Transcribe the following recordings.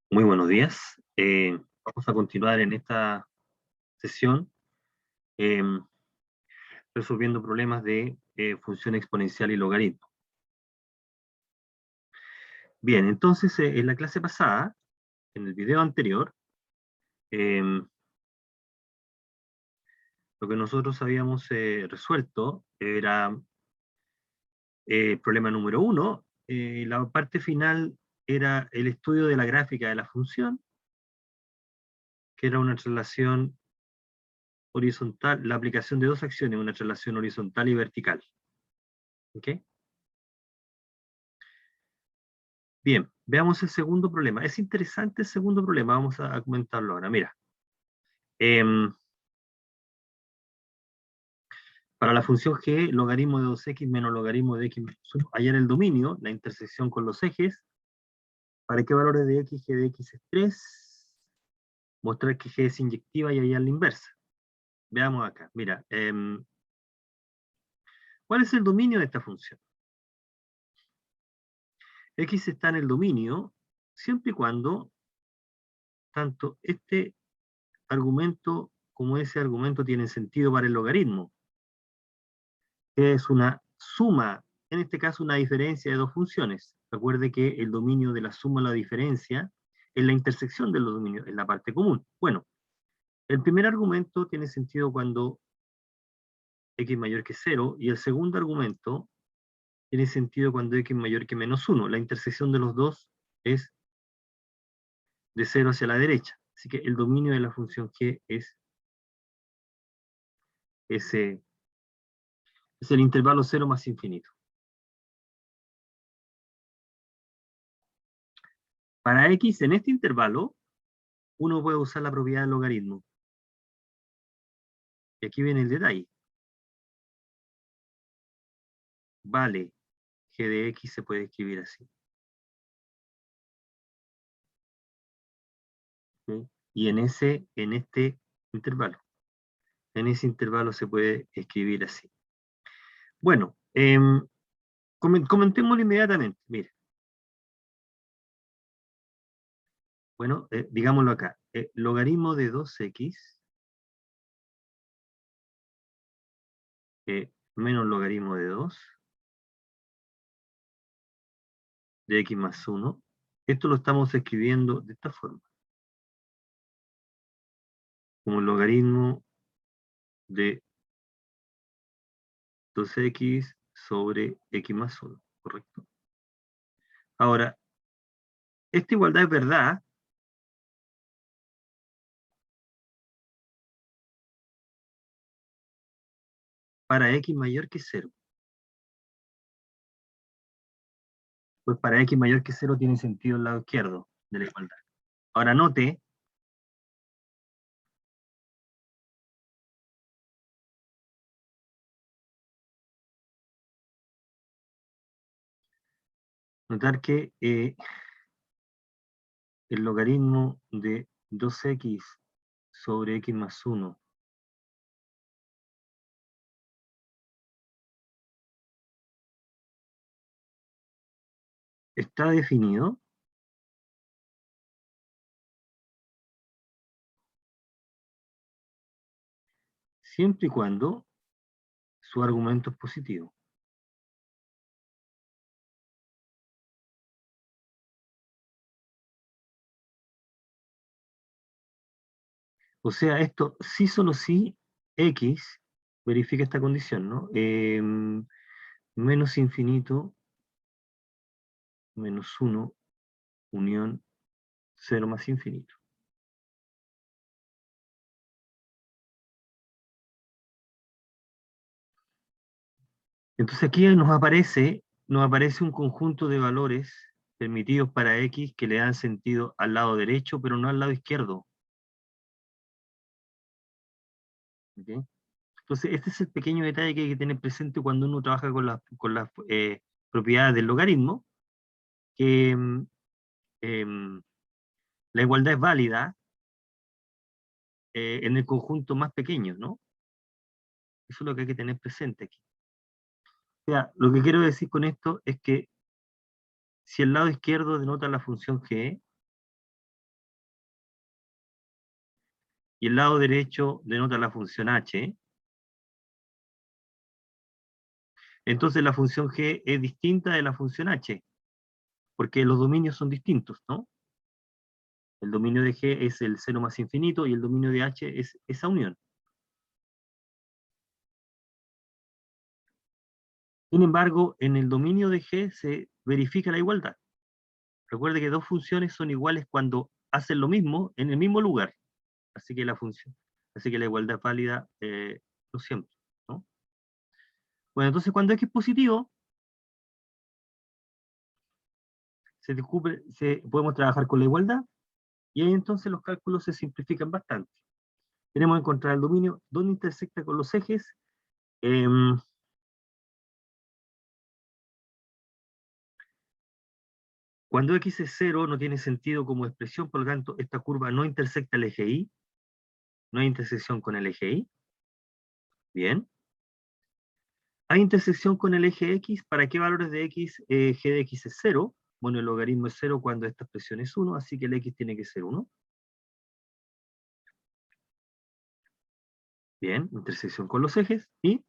Muy buenos días. Vamos a continuar en esta sesión eh, resolviendo problemas de función exponencial y logaritmo. Bien, entonces en la clase pasada, en el video anterior, eh, lo que nosotros habíamos resuelto era problema número 1. La parte final era el estudio de la gráfica de la función, que era una relación horizontal, la aplicación de dos acciones, una relación horizontal y vertical. ¿Ok? Bien, veamos el segundo problema. Es interesante el segundo problema, vamos a comentarlo ahora. Mira, em, para la función g, logaritmo de 2x menos logaritmo de x menos 1, hallar el dominio, la intersección con los ejes, para qué valores de x, g de x es 3, mostrar que g es inyectiva y hallar la inversa. Veamos acá, mira, ¿cuál es el dominio de esta función? X está en el dominio siempre y cuando tanto este argumento como ese argumento tienen sentido para el logaritmo. Es una suma, en este caso una diferencia de dos funciones. Recuerde que el dominio de la suma o la diferencia es la intersección de los dominios, es la parte común. Bueno, el primer argumento tiene sentido cuando x mayor que 0, y el segundo argumento tiene sentido cuando x mayor que menos 1. La intersección de los dos es de 0 hacia la derecha. Así que el dominio de la función g es el intervalo 0 más infinito. Para x en este intervalo, uno puede usar la propiedad del logaritmo. Y aquí viene el detalle. Vale, g de x se puede escribir así. ¿Sí? Y en este intervalo, en ese intervalo se puede escribir así. Bueno, comentémoslo inmediatamente. Mire, bueno, digámoslo acá. Logaritmo de 2x menos logaritmo de 2 de x más 1. Esto lo estamos escribiendo de esta forma. Como logaritmo de 2x sobre x más 1, ¿correcto? Ahora, esta igualdad es verdad para x mayor que 0. Pues para x mayor que 0 tiene sentido el lado izquierdo de la igualdad. Ahora note notar que el logaritmo de 2x sobre x más 1 está definido siempre y cuando su argumento es positivo. O sea, esto sí solo sí x verifica esta condición, ¿no? Menos infinito menos 1 unión 0 más infinito. Entonces aquí nos aparece un conjunto de valores permitidos para x que le dan sentido al lado derecho, pero no al lado izquierdo. ¿Okay? Entonces, este es el pequeño detalle que hay que tener presente cuando uno trabaja con las propiedades del logaritmo, que em, la igualdad es válida en el conjunto más pequeño, ¿no? Eso es lo que hay que tener presente aquí. O sea, lo que quiero decir con esto es que si el lado izquierdo denota la función g, y el lado derecho denota la función h, entonces la función g es distinta de la función h, porque los dominios son distintos, ¿no? El dominio de g es el seno más infinito y el dominio de h es esa unión. Sin embargo, en el dominio de g se verifica la igualdad. Recuerde que dos funciones son iguales cuando hacen lo mismo en el mismo lugar. Así que la igualdad es válida no siempre, ¿no? Bueno, entonces cuando x es positivo, podemos trabajar con la igualdad, y ahí entonces los cálculos se simplifican bastante. Tenemos que encontrar el dominio, dónde intersecta con los ejes. Cuando x es 0 no tiene sentido como expresión, por lo tanto esta curva no intersecta el eje y, no hay intersección con el eje y. Bien. Hay intersección con el eje x. ¿Para qué valores de x g de x es 0? Bueno, el logaritmo es 0 cuando esta expresión es 1, así que el x tiene que ser 1. Bien, intersección con los ejes. Y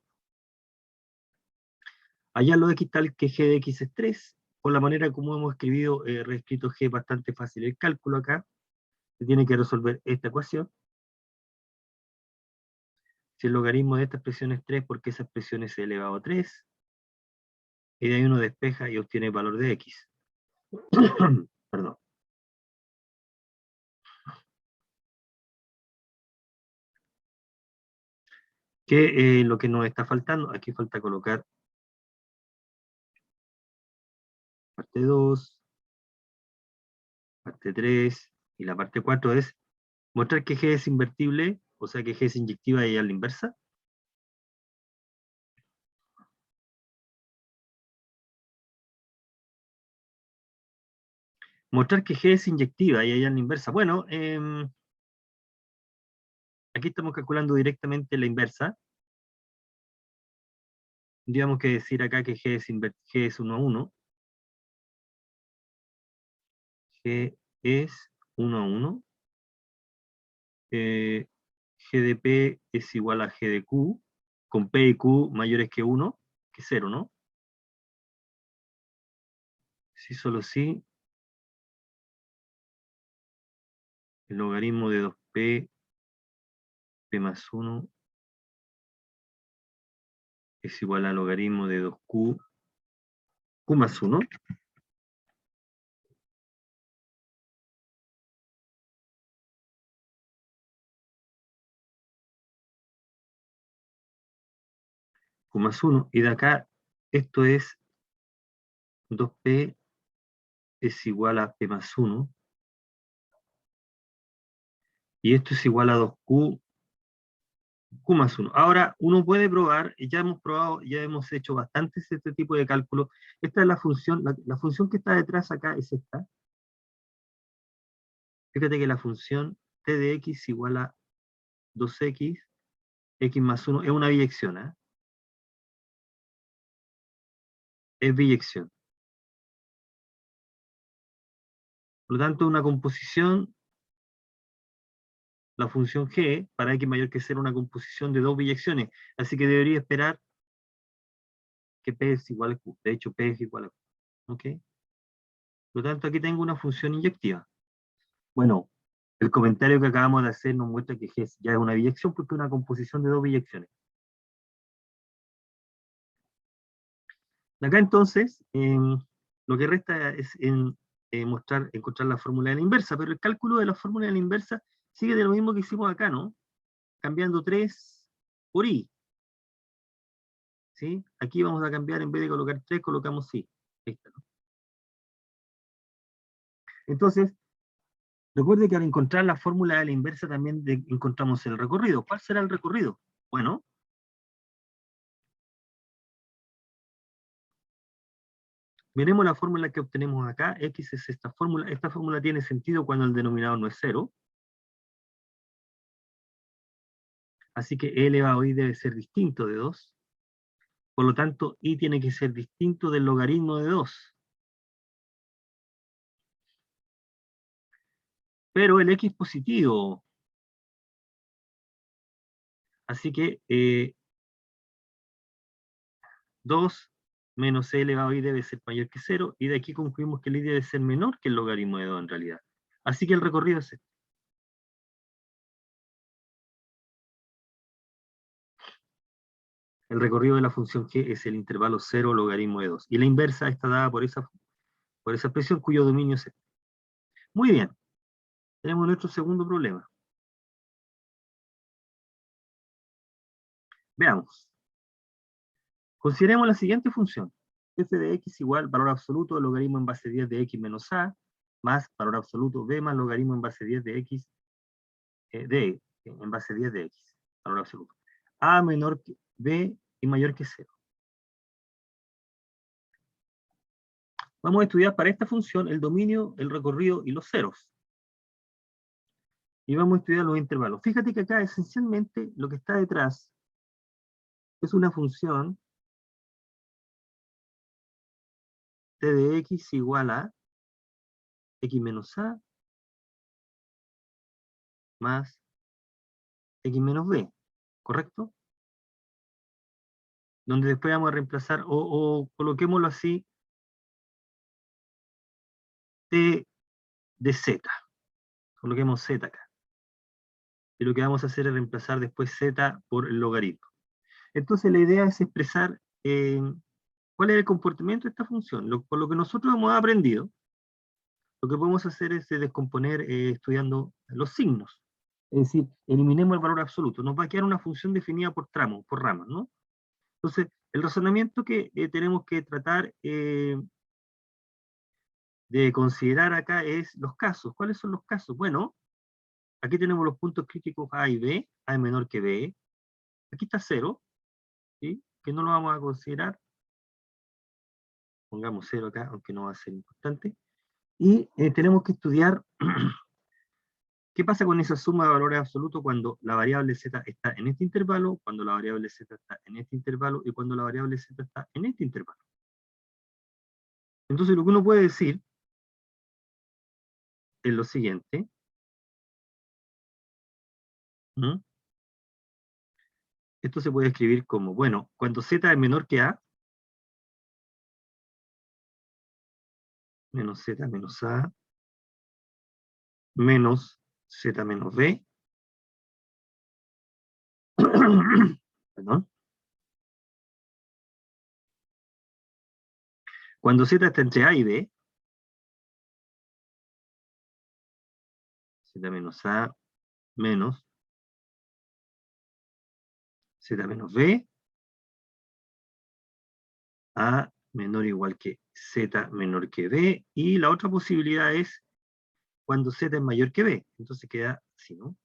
allá lo x tal que g de x es 3. Por la manera como hemos escrito, reescrito g, es bastante fácil el cálculo acá. Se tiene que resolver esta ecuación. Si el logaritmo de esta expresión es 3, porque esa expresión es elevado a 3, y de ahí uno despeja y obtiene el valor de x. Perdón. Que lo que nos está faltando, aquí falta colocar parte 2, parte 3, y la parte 4 es mostrar que g es invertible, o sea que g es inyectiva y a la inversa. Mostrar que g es inyectiva y a la inversa. Bueno, aquí estamos calculando directamente la inversa. Tendríamos que decir acá que g es 1 a 1. G es 1 a 1. G de P es igual a G de Q, con P y Q mayores que 1, que 0, ¿no? Si solo si, el logaritmo de 2P, P más 1, es igual al logaritmo de 2Q, Q más 1. Q más 1. Y de acá, esto es 2P es igual a P más 1. Y esto es igual a 2Q, Q más 1. Ahora, uno puede probar, y ya hemos probado, ya hemos hecho bastantes este tipo de cálculos. Esta es la función, la función que está detrás acá es esta. Fíjate que la función t de x igual a 2x, x más 1, es una biyección, ¿eh? Es biyección. Por lo tanto, una composición, la función g, para x mayor que 0, una composición de dos biyecciones. Así que debería esperar que p es igual a q. De hecho, p es igual a q. ¿Ok? Por lo tanto, aquí tengo una función inyectiva. Bueno, el comentario que acabamos de hacer nos muestra que g ya es una biyección porque es una composición de dos biyecciones. De acá entonces, lo que resta es encontrar la fórmula de la inversa, pero el cálculo de la fórmula de la inversa sigue de lo mismo que hicimos acá, ¿no? Cambiando 3 por i, ¿sí? Aquí vamos a cambiar, en vez de colocar 3, colocamos i. Ahí está, ¿no? Entonces, recuerde que al encontrar la fórmula de la inversa también encontramos el recorrido. ¿Cuál será el recorrido? Bueno, miremos la fórmula que obtenemos acá. X es esta fórmula. Esta fórmula tiene sentido cuando el denominador no es 0. Así que e elevado a i debe ser distinto de 2. Por lo tanto, i tiene que ser distinto del logaritmo de 2. Pero el x positivo, Así que 2 menos c elevado a i debe ser mayor que 0, y de aquí concluimos que el i debe ser menor que el logaritmo de 2 en realidad. Así que el recorrido es este. El recorrido de la función g es el intervalo 0 logaritmo de 2. Y la inversa está dada por esa expresión cuyo dominio es este. Muy bien. Tenemos nuestro segundo problema. Veamos. Consideremos la siguiente función. F de x igual valor absoluto del logaritmo en base 10 de x menos a, más valor absoluto b más logaritmo en base 10 de x, en base 10 de x, valor absoluto. A menor que b y mayor que 0. Vamos a estudiar para esta función el dominio, el recorrido y los ceros. Y vamos a estudiar los intervalos. Fíjate que acá esencialmente lo que está detrás es una función t de x igual a x menos a más x menos b, ¿correcto? Donde después vamos a reemplazar, o coloquémoslo así, t de z. Coloquemos z acá. Y lo que vamos a hacer es reemplazar después z por el logaritmo. Entonces la idea es expresar cuál es el comportamiento de esta función. Por lo que nosotros hemos aprendido, lo que podemos hacer es descomponer estudiando los signos. Es decir, eliminemos el valor absoluto. Nos va a quedar una función definida por tramos, por ramas, ¿no? Entonces, el razonamiento que tenemos que tratar de considerar acá es los casos. ¿Cuáles son los casos? Bueno, aquí tenemos los puntos críticos A y B, A es menor que B. Aquí está 0, ¿sí? Que no lo vamos a considerar. Pongamos 0 acá, aunque no va a ser importante. Y tenemos que estudiar qué pasa con esa suma de valores absolutos cuando la variable z está en este intervalo, cuando la variable z está en este intervalo y cuando la variable z está en este intervalo. Entonces lo que uno puede decir es lo siguiente. ¿Mm? Esto se puede escribir como, bueno, cuando z es menor que a, menos z menos a, menos z menos b, perdón. Cuando z está entre a y b, z menos a, menos z menos b, a menor o igual que z menor que b, y la otra posibilidad es cuando z es mayor que b, entonces queda así, ¿no?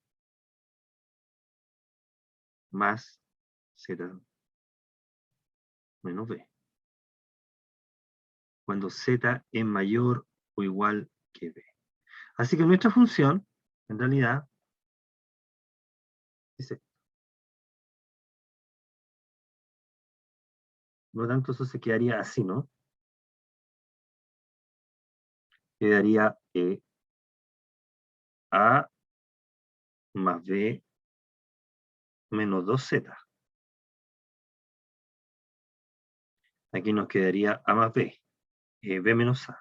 Más z menos b. Cuando z es mayor o igual que b. Así que nuestra función, en realidad, es esta. Por lo tanto, eso se quedaría así, ¿no? Quedaría a más b menos 2z. Aquí nos quedaría a más b, b menos a.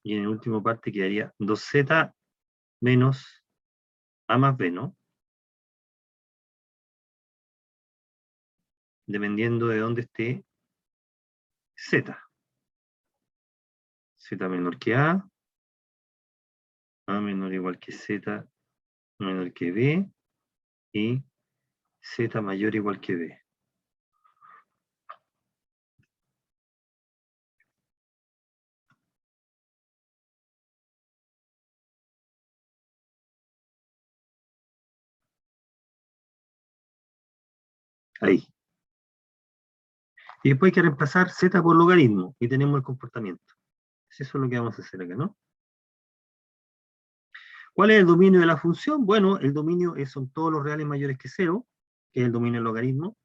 Y en la última parte quedaría 2z menos a más b, ¿no? Dependiendo de dónde esté z. Z menor que a menor o igual que z menor que b, y z mayor o igual que b. Ahí. Y después hay que reemplazar z por logaritmo, y tenemos el comportamiento. Eso es lo que vamos a hacer acá, ¿no? ¿Cuál es el dominio de la función? Bueno, el dominio son todos los reales mayores que 0, que es el dominio del logaritmo.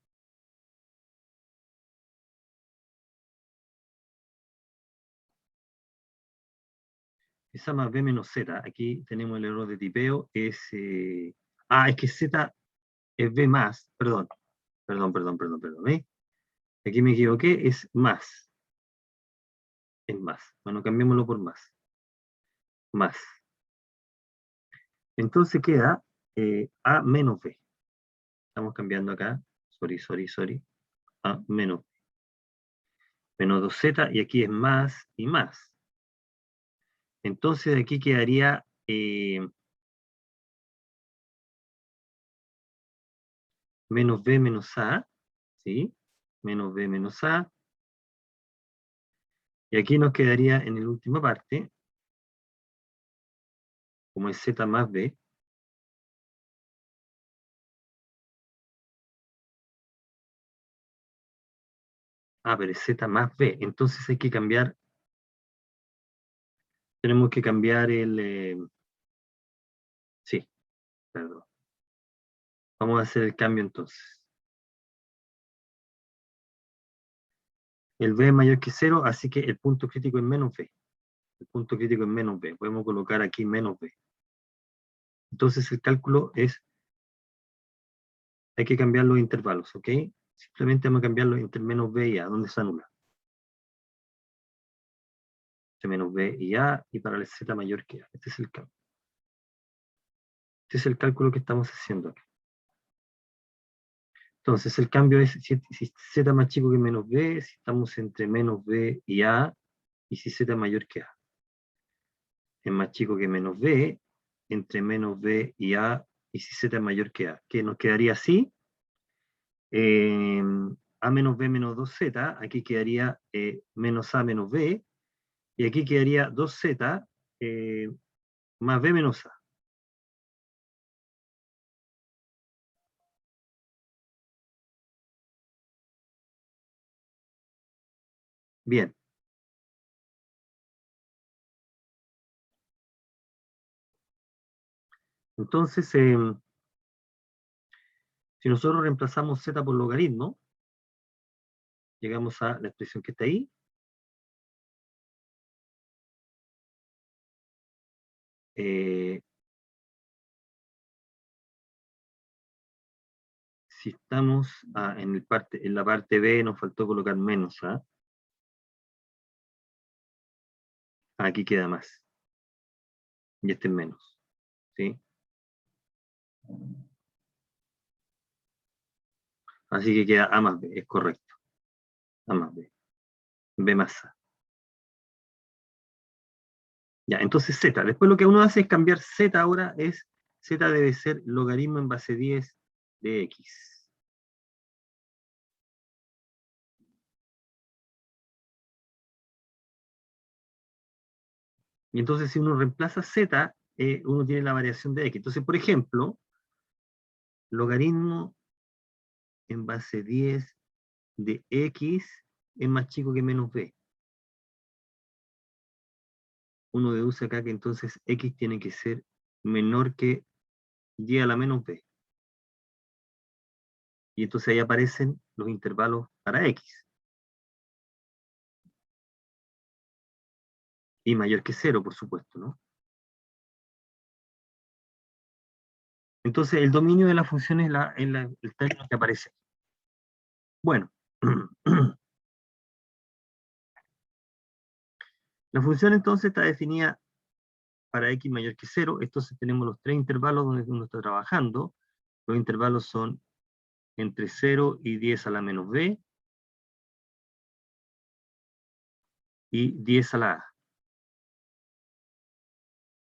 Esa más b menos z. Aquí tenemos el error de tipeo. Es que z es b más. Perdón. ¿Ve? Aquí me equivoqué. Es más. Es más. Bueno, cambiémoslo por más. Más. Entonces queda a menos b. Estamos cambiando acá. Sorry. A menos. Menos 2z. Y aquí es más y más. Entonces aquí quedaría menos b menos a, ¿sí? Menos b menos a. Y aquí nos quedaría en la última parte, como es z más b. Pero es z más b. Entonces hay que cambiar, tenemos que cambiar sí, perdón. Vamos a hacer el cambio entonces. El b es mayor que 0, así que el punto crítico es menos b. El punto crítico es menos b. Podemos colocar aquí menos b. Entonces el cálculo es, hay que cambiar los intervalos, ¿ok? Simplemente vamos a cambiarlo entre menos b y a, donde se anula. Entre menos b y a, y para el z mayor que a. Este es el cambio. Este es el cálculo que estamos haciendo aquí. Entonces el cambio es si z más chico que menos b, si estamos entre menos b y a, y si z mayor que a. Es más chico que menos b, entre menos b y a, y si z es mayor que a. Que nos quedaría así. eh, a menos b menos 2z, aquí quedaría menos a menos b, y aquí quedaría 2z más b menos a. Bien. Entonces, si nosotros reemplazamos z por logaritmo, llegamos a la expresión que está ahí. Si estamos en la parte B, nos faltó colocar menos, ¿ah? Aquí queda más. Y este es menos. ¿Sí? Así que queda A más B, es correcto. A más B. B más A. Ya, entonces Z. Después lo que uno hace es cambiar Z ahora, Z debe ser logaritmo en base 10 de X. Y entonces si uno reemplaza Z, uno tiene la variación de X. Entonces, por ejemplo, logaritmo en base 10 de X es más chico que menos B. Uno deduce acá que entonces X tiene que ser menor que y a la menos b. Y entonces ahí aparecen los intervalos para x. Y mayor que 0, por supuesto, ¿no? Entonces el dominio de la función es el término que aparece. Bueno. La función entonces está definida para x mayor que 0. Entonces tenemos los tres intervalos donde uno está trabajando. Los intervalos son entre 0 y 10 a la menos b y 10 a la a.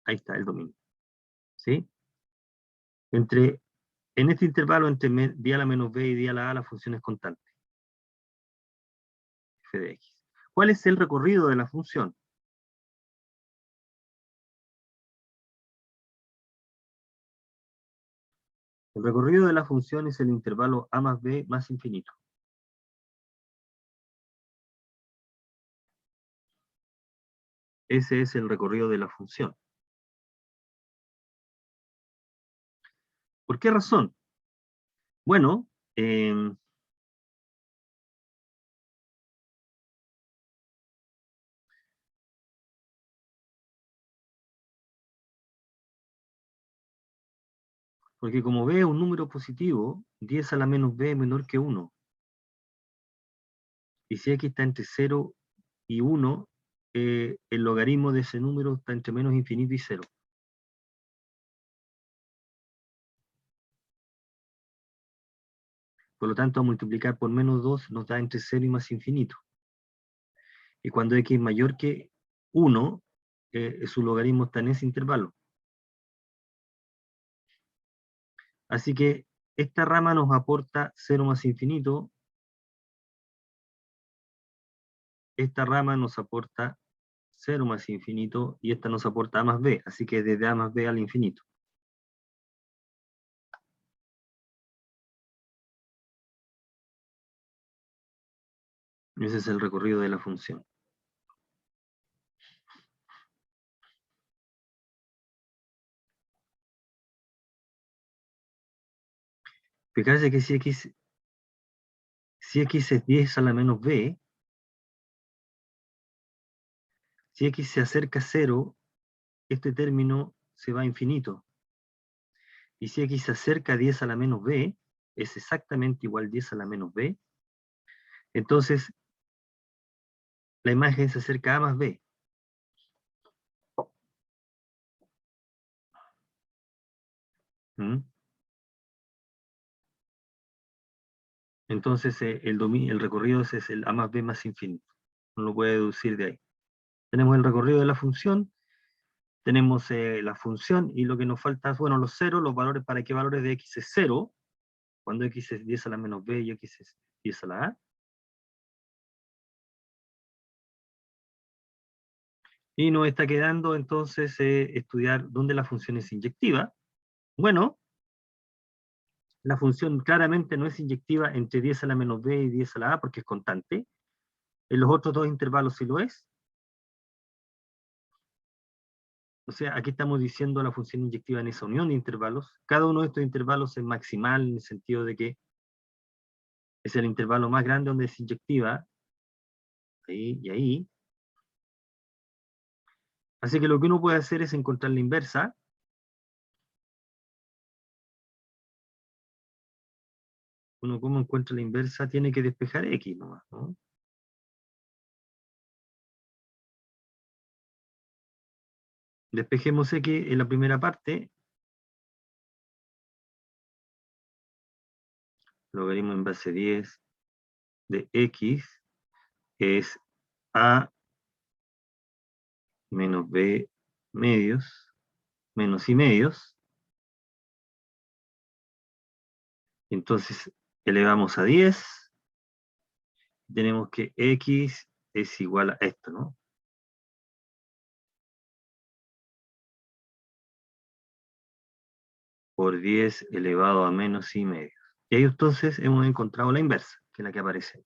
Ahí está el dominio. ¿Sí? En este intervalo entre d a la menos b y d a la función es constante. F de x. ¿Cuál es el recorrido de la función? El recorrido de la función es el intervalo a más b más infinito. Ese es el recorrido de la función. ¿Por qué razón? Bueno, Porque como b es un número positivo, 10 a la menos b es menor que 1. Y si x está entre 0 y 1, el logaritmo de ese número está entre menos infinito y 0. Por lo tanto, a multiplicar por menos 2 nos da entre 0 y más infinito. Y cuando x es mayor que 1, su logaritmo está en ese intervalo. Así que esta rama nos aporta 0 más infinito. Esta rama nos aporta 0 más infinito y esta nos aporta a más b. Así que desde a más b al infinito. Ese es el recorrido de la función. Fijarse que si x es 10 a la menos b, si x se acerca a 0, este término se va a infinito. Y si x se acerca a 10 a la menos b, es exactamente igual a 10 a la menos b, entonces la imagen se acerca a más b. ¿Mm? Entonces el recorrido es el a más b más infinito. Uno lo puede deducir de ahí. Tenemos el recorrido de la función, tenemos la función y lo que nos falta es, bueno, los ceros, los valores, para qué valores de x es 0, cuando x es 10 a la menos b y x es 10 a la a. Y nos está quedando entonces estudiar dónde la función es inyectiva. Bueno, la función claramente no es inyectiva entre 10 a la menos b y 10 a la a porque es constante. En los otros dos intervalos sí lo es. O sea, aquí estamos diciendo la función inyectiva en esa unión de intervalos. Cada uno de estos intervalos es maximal en el sentido de que es el intervalo más grande donde es inyectiva, ahí y ahí. Así que lo que uno puede hacer es encontrar la inversa. Uno, ¿cómo encuentra la inversa? Tiene que despejar x nomás, ¿no? Despejemos x en la primera parte. Logaritmo en base 10 de x es a menos b medios, menos y medios. Entonces elevamos a 10. Tenemos que x es igual a esto, ¿no? Por 10 elevado a menos y medio. Y ahí entonces hemos encontrado la inversa, que es la que aparece.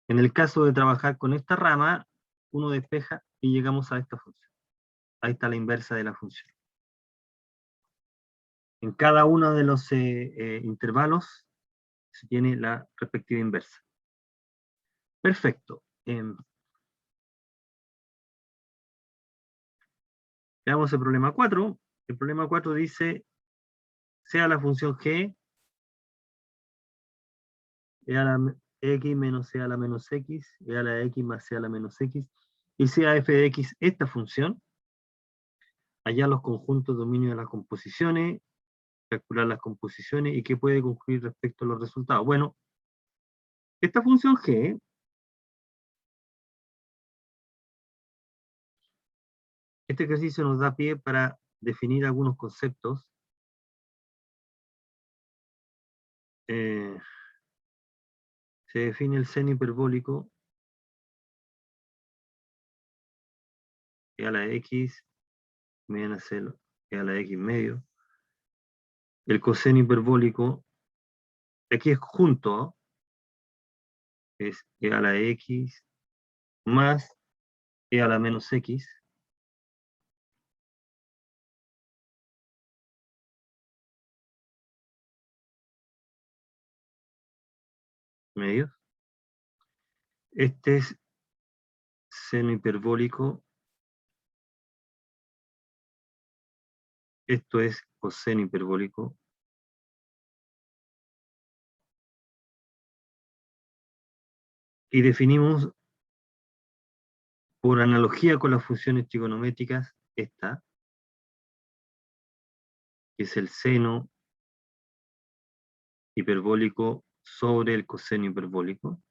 En el caso de trabajar con esta rama, uno despeja y llegamos a esta función. Ahí está la inversa de la función. En cada uno de los intervalos se tiene la respectiva inversa. Perfecto. Veamos el problema 4. El problema 4 dice, sea la función g, e a la x menos c a la menos x, e a la x más c a la menos x, y sea f de x esta función, hallar los conjuntos dominio de las composiciones, calcular las composiciones y qué puede concluir respecto a los resultados. Bueno, esta función g, este ejercicio nos da pie para definir algunos conceptos. Se define el seno hiperbólico e a la x menos e a la x medio. El coseno hiperbólico, aquí es junto, es e a la x más e a la menos x. Medios. Este es seno hiperbólico Esto es coseno hiperbólico. Y definimos, por analogía con las funciones trigonométricas, esta, que es el seno hiperbólico sobre el coseno hiperbólico,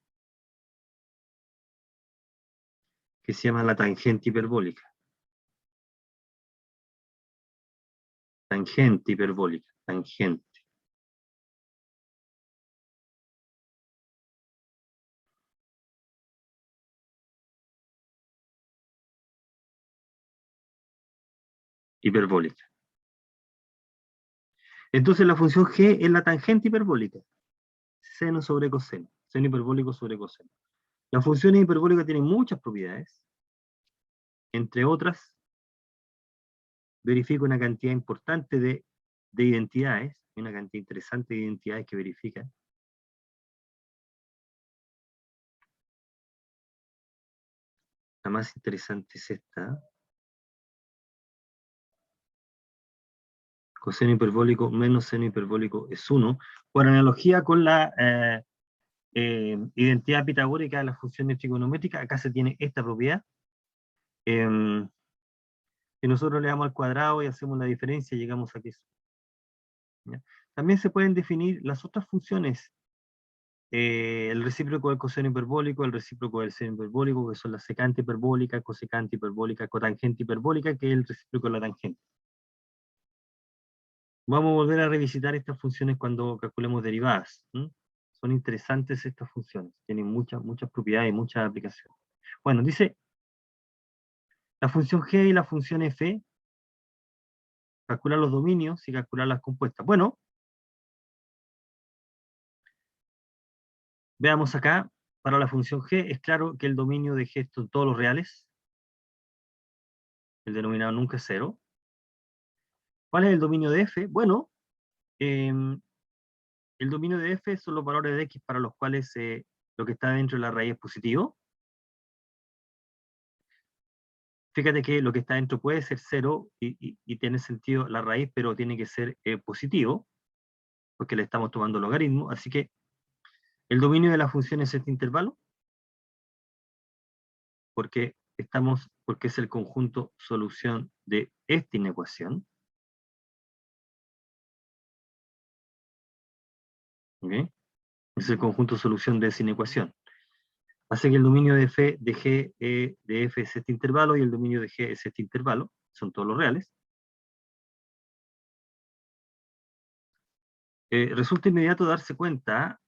que se llama la tangente hiperbólica. Tangente hiperbólica, tangente. Hiperbólica. Entonces la función g es la tangente hiperbólica. Seno sobre coseno. Seno hiperbólico sobre coseno. Las funciones hiperbólicas tienen muchas propiedades. Entre otras, verifica una cantidad importante de identidades, una cantidad interesante de identidades que verifican. La más interesante es esta. Coseno hiperbólico menos seno hiperbólico es 1. Por analogía con la identidad pitagórica de las funciones trigonométricas, acá se tiene esta propiedad. Si nosotros le damos al cuadrado y hacemos la diferencia, llegamos a que eso. ¿Ya? También se pueden definir las otras funciones. El recíproco del coseno hiperbólico, el recíproco del seno hiperbólico, que son la secante hiperbólica, cosecante hiperbólica, cotangente hiperbólica, que es el recíproco de la tangente. Vamos a volver a revisitar estas funciones cuando calculemos derivadas. Son interesantes estas funciones, tienen muchas propiedades y muchas aplicaciones. Bueno, dice, la función g y la función f, calcular los dominios y calcular las compuestas. Bueno, veamos acá, para la función g es claro que el dominio de g son todos los reales, el denominador nunca es 0. ¿Cuál es el dominio de f? Bueno, el dominio de f son los valores de x para los cuales lo que está dentro de la raíz es positivo. Fíjate que lo que está dentro puede ser 0 y tiene sentido la raíz, pero tiene que ser positivo, porque le estamos tomando logaritmo. Así que el dominio de la función es este intervalo, porque es el conjunto solución de esta inecuación. ¿Okay? Es el conjunto solución de esa inecuación. Hace que el dominio de f de g de f es este intervalo y el dominio de g es este intervalo, son todos los reales. Resulta inmediato darse cuenta,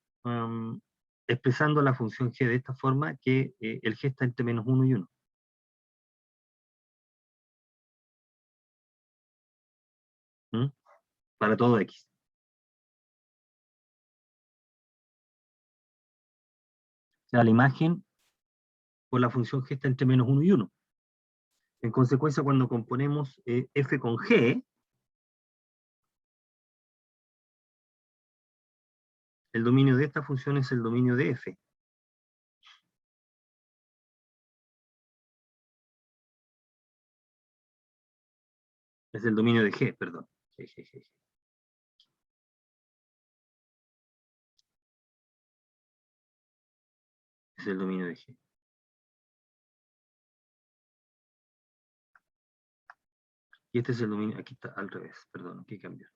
expresando la función g de esta forma, que el g está entre menos 1 y 1. Para todo x. O sea, la imagen por la función g está entre menos 1 y 1. En consecuencia, cuando componemos f con g, el dominio de esta función es el dominio de f. Es el dominio de g, perdón. G. Es el dominio de g. Y este es el dominio, aquí está al revés, perdón, aquí cambió.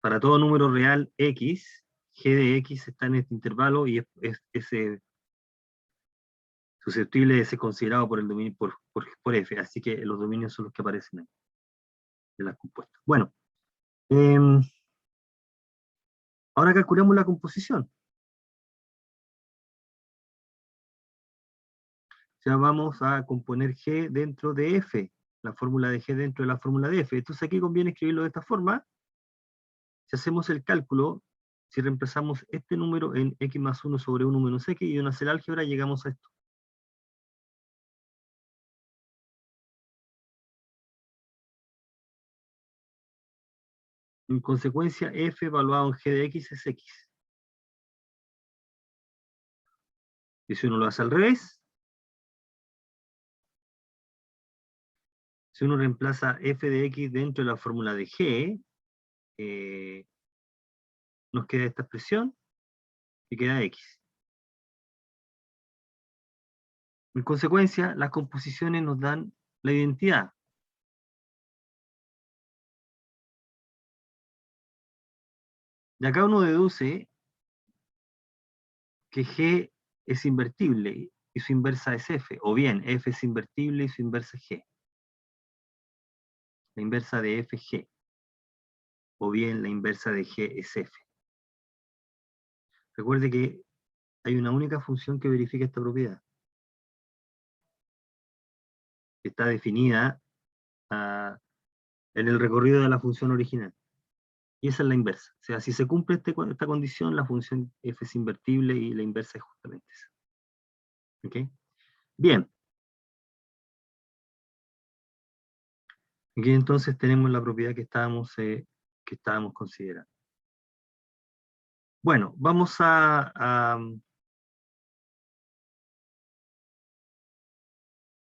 Para todo número real x, g de x está en este intervalo y es susceptible de ser considerado por el dominio por f, así que los dominios son los que aparecen ahí, de las compuestas. Bueno, ahora calculemos la composición. O sea, vamos a componer g dentro de f, la fórmula de g dentro de la fórmula de f. Entonces aquí conviene escribirlo de esta forma. Si hacemos el cálculo, si reemplazamos este número en x más 1 sobre 1 menos x y uno hace el álgebra, llegamos a esto. En consecuencia, f evaluado en g de x es x. Y si uno lo hace al revés, Si uno reemplaza f de x dentro de la fórmula de g, nos queda esta expresión y queda x. En consecuencia, las composiciones nos dan la identidad. De acá uno deduce que g es invertible y su inversa es f, o bien f es invertible y su inversa es g. La inversa de f es g, o bien la inversa de g es f. Recuerde que hay una única función que verifica esta propiedad, que está definida en el recorrido de la función original. Y esa es la inversa. O sea, si se cumple esta condición, la función f es invertible y la inversa es justamente esa. ¿Ok? Bien. Aquí entonces tenemos la propiedad que estábamos considerando. Bueno, vamos en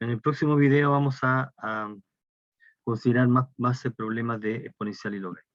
el próximo video vamos a considerar más problemas de exponencial y logaritmo.